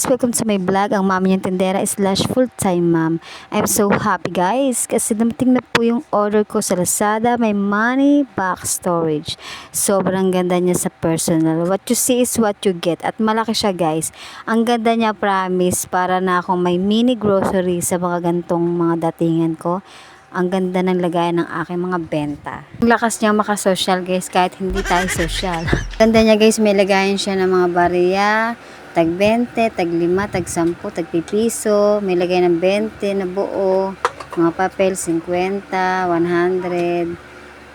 guys, welcome to my vlog, ang mami niyang tindera / full-time mom. I'm so happy guys, kasi dumating na po yung order ko sa Lazada, may money box storage. Sobrang ganda niya sa personal, what you see is what you get, at malaki siya guys. Ang ganda niya, promise, para na akong may mini grocery sa mga gantong mga datingan ko. Ang ganda ng lagayan ng aking mga benta. Ang lakas niya makasosyal guys, kahit hindi tayo social. Ganda niya guys, may lagayan siya ng mga bariya, tag 20, tag 5, tag 10, tag pipiso. May lagay ng 20 na buo, mga papel 50, 100,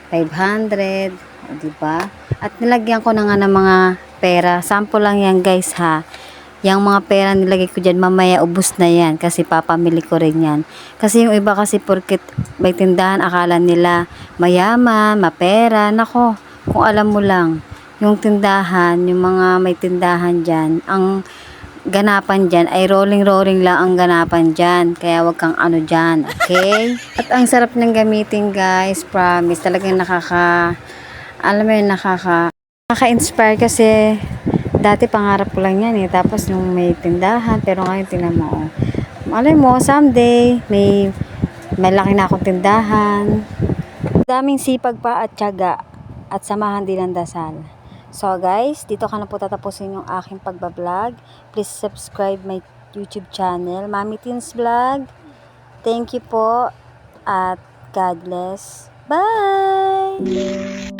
500, diba? At nilagyan ko na nga ng mga pera. Sample lang yan guys ha. Yang mga pera nilagay ko dyan, mamaya ubos na yan kasi papamili ko rin yan. Kasi yung iba kasi porket may tindahan, akala nila mayaman, mapera. Nako, kung alam mo lang, yung tindahan, yung mga may tindahan dyan, ang ganapan dyan ay rolling lang ang ganapan dyan. Kaya wag kang ano dyan, okay? At ang sarap ng gamitin guys, promise. Talagang alam mo yun, nakaka-inspire kasi dati pangarap ko lang yan eh. Tapos nung may tindahan, pero ngayon tingnan mo, oh. Malay mo, someday, may malaki na akong tindahan. Daming sipag pa at tiyaga at samahan din ng dasal. So guys, dito ka na po tatapusin yung aking pagbablog. Please subscribe my YouTube channel, Mami Teens Vlog. Thank you po at God bless. Bye!